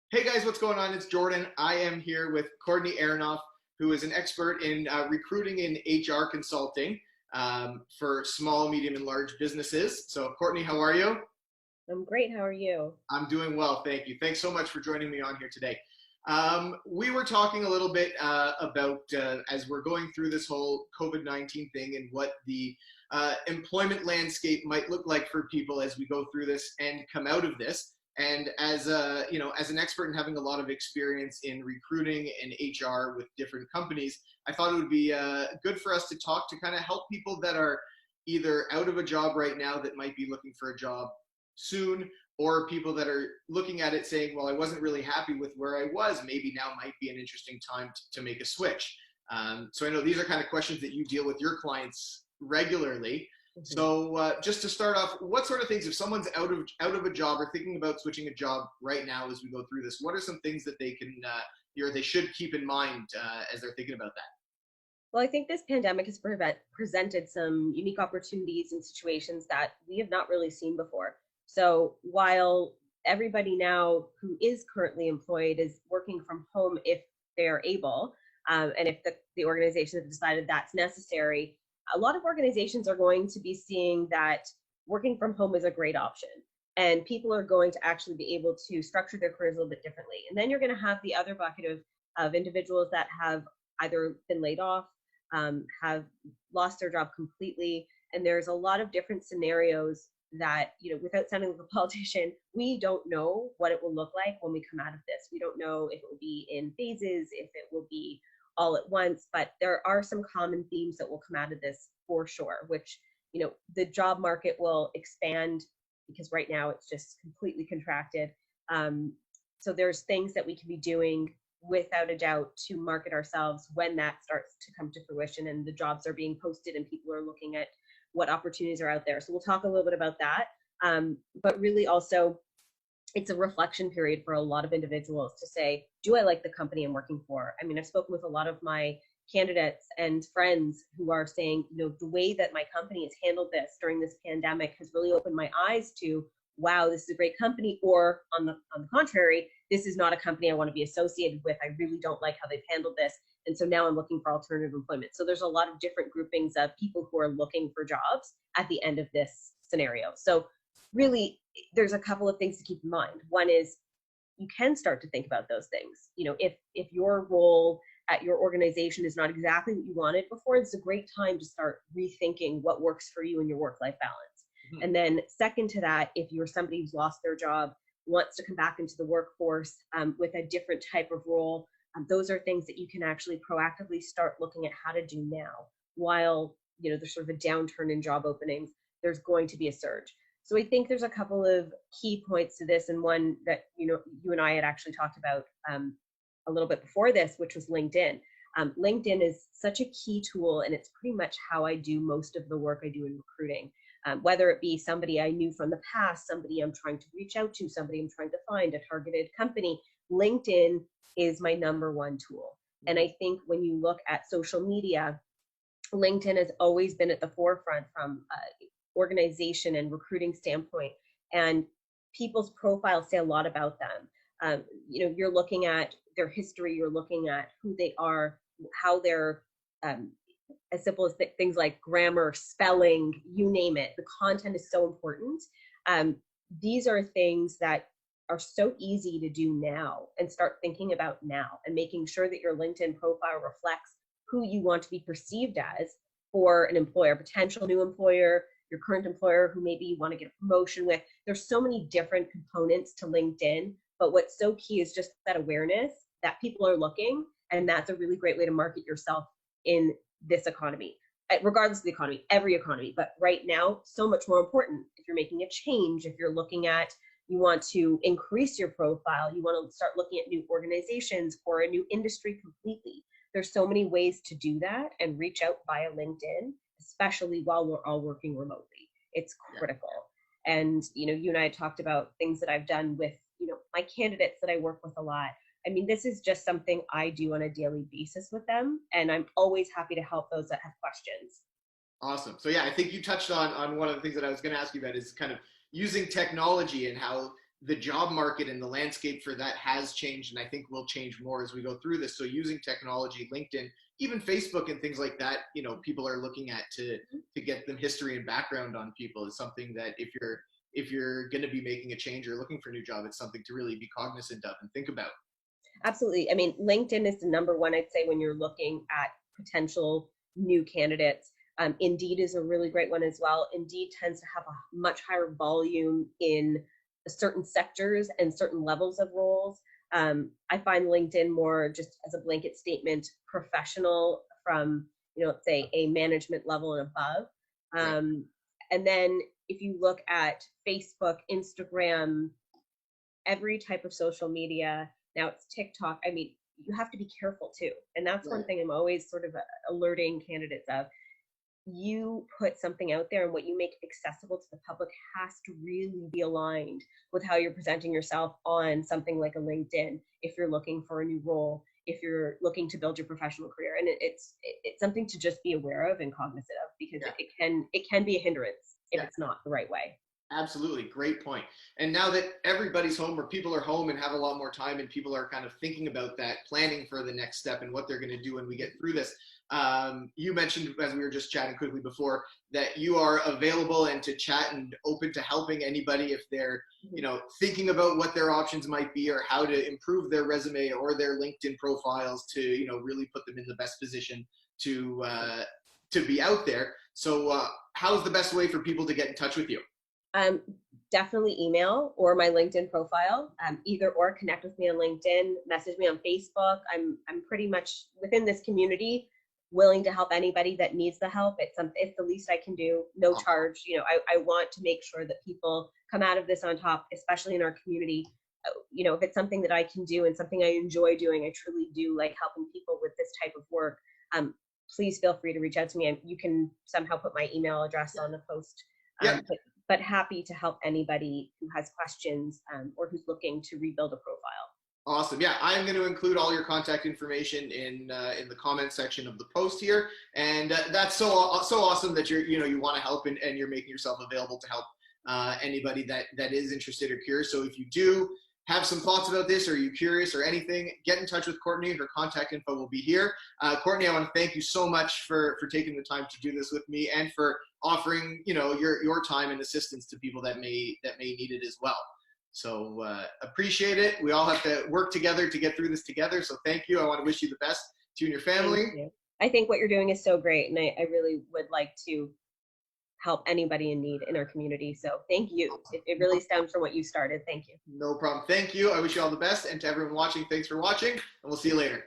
Hey guys, what's going on? It's Jordan. I am here with Cortney Aranoff, who is an expert in recruiting and HR consulting for small, medium, and large businesses. So, Courtney, how are you? I'm great. How are you? I'm doing well, thank you. Thanks so much for joining me on here today. We were talking a little bit about as we're going through this whole COVID-19 thing and what the employment landscape might look like for people as we go through this and come out of this. And as as an expert and having a lot of experience in recruiting and HR with different companies, I thought it would be good for us to talk to kind of help people that are either out of a job right now that might be looking for a job soon, or people that are looking at it saying, well, I wasn't really happy with where I was. Maybe now might be an interesting time to make a switch. So I know these are kind of questions that you deal with your clients regularly. Mhm. So just to start off, what sort of things, if someone's out of a job or thinking about switching a job right now as we go through this, what are some things that they can or they should keep in mind as they're thinking about that? Well, I think this pandemic has presented some unique opportunities and situations that we have not really seen before. So while everybody now who is currently employed is working from home if they're able, and if the organizations have decided that's necessary, a lot of organizations are going to be seeing that working from home is a great option. And people are going to actually be able to structure their careers a little bit differently. And then you're going to have the other bucket of individuals that have either been laid off, have lost their job completely. And there's a lot of different scenarios that, without sounding like a politician, we don't know what it will look like when we come out of this. We don't know if it will be in phases, if it will be all at once, but there are some common themes that will come out of this for sure, which, the job market will expand because right now it's just completely contracted. So there's things that we can be doing without a doubt to market ourselves when that starts to come to fruition and the jobs are being posted and people are looking at what opportunities are out there. So we'll talk a little bit about that. But really also, it's a reflection period for a lot of individuals to say, do I like the company I'm working for? I mean, I've spoken with a lot of my candidates and friends who are saying, the way that my company has handled this during this pandemic has really opened my eyes to, wow, this is a great company. Or on the contrary, this is not a company I want to be associated with. I really don't like how they've handled this. And so now I'm looking for alternative employment. So there's a lot of different groupings of people who are looking for jobs at the end of this scenario. So really, there's a couple of things to keep in mind. One is you can start to think about those things. If your role at your organization is not exactly what you wanted before, it's a great time to start rethinking what works for you in your work-life balance. Mhm. And then second to that, if you're somebody who's lost their job, wants to come back into the workforce with a different type of role, those are things that you can actually proactively start looking at how to do now. While there's sort of a downturn in job openings, there's going to be a surge. So I think there's a couple of key points to this, and one that you and I had actually talked about a little bit before this, which was LinkedIn. LinkedIn is such a key tool, and it's pretty much how I do most of the work I do in recruiting. Whether it be somebody I knew from the past, somebody I'm trying to reach out to, somebody I'm trying to find, a targeted company, LinkedIn is my number one tool. And I think when you look at social media, LinkedIn has always been at the forefront from organization and recruiting standpoint, and people's profiles say a lot about them. You're looking at their history, you're looking at who they are, how they're as simple as things like grammar, spelling, you name it. The content is so important. These are things that are so easy to do now and start thinking about now, and making sure that your LinkedIn profile reflects who you want to be perceived as for an employer, potential new employer, your current employer who maybe you want to get a promotion with. There's so many different components to LinkedIn, but what's so key is just that awareness that people are looking, and that's a really great way to market yourself in this economy, regardless of the economy, every economy. But right now, so much more important. If you're making a change, if you're looking at, you want to increase your profile, you want to start looking at new organizations or a new industry completely. There's so many ways to do that and reach out via LinkedIn, especially while we're all working remotely. It's Yeah. critical. And, you and I talked about things that I've done with, my candidates that I work with a lot. I mean, this is just something I do on a daily basis with them. And I'm always happy to help those that have questions. Awesome. So yeah, I think you touched on one of the things that I was going to ask you about is kind of using technology and how the job market and the landscape for that has changed, and I think will change more as we go through this. So using technology, LinkedIn, even Facebook and things like that, you know, people are looking at to get them history and background on people is something that if you're going to be making a change or looking for a new job, it's something to really be cognizant of and think about. Absolutely. I mean, LinkedIn is the number one, I'd say, when you're looking at potential new candidates. Indeed is a really great one as well. Indeed tends to have a much higher volume in certain sectors and certain levels of roles. I find LinkedIn more just as a blanket statement, professional from, you know, let's say a management level and above. Right. And then if you look at Facebook, Instagram, every type of social media, now it's TikTok. I mean, you have to be careful too. And that's one Right. thing I'm always sort of alerting candidates of. You put something out there and what you make accessible to the public has to really be aligned with how you're presenting yourself on something like a LinkedIn if you're looking for a new role, if you're looking to build your professional career. And it's something to just be aware of and cognizant of, because Yeah. it can be a hindrance if Yeah. it's not the right way. Absolutely. Great point. And now that everybody's home or people are home and have a lot more time and people are kind of thinking about that, planning for the next step and what they're going to do when we get through this, you mentioned, as we were just chatting quickly before, that you are available and to chat and open to helping anybody if they're, you know, thinking about what their options might be or how to improve their resume or their LinkedIn profiles to, you know, really put them in the best position to be out there. So how's the best way for people to get in touch with you? Definitely email or my LinkedIn profile, either or. Connect with me on LinkedIn, message me on Facebook. I'm pretty much within this community, willing to help anybody that needs the help. It's the least I can do, no charge. You know, I want to make sure that people come out of this on top, especially in our community. You know, if it's something that I can do and something I enjoy doing, I truly do like helping people with this type of work. Please feel free to reach out to me. You can somehow put my email address on the post. Yeah. But happy to help anybody who has questions or who's looking to rebuild a profile. Awesome. Yeah, I'm going to include all your contact information in the comment section of the post here, and that's so awesome that you want to help and you're making yourself available to help anybody that is interested or curious. So if you do have some thoughts about this, or you're curious or anything, get in touch with Cortney. Her contact info will be here. Cortney, I want to thank you so much for taking the time to do this with me and for offering, you know, your time and assistance to people that may need it as well. So appreciate it. We all have to work together to get through this together. So thank you. I want to wish you the best to you and your family. Thank you. I think what you're doing is so great, and I really would like to help anybody in need in our community. So thank you. It really stems from what you started. Thank you. No problem. Thank you. I wish you all the best. And to everyone watching, thanks for watching, and we'll see you later.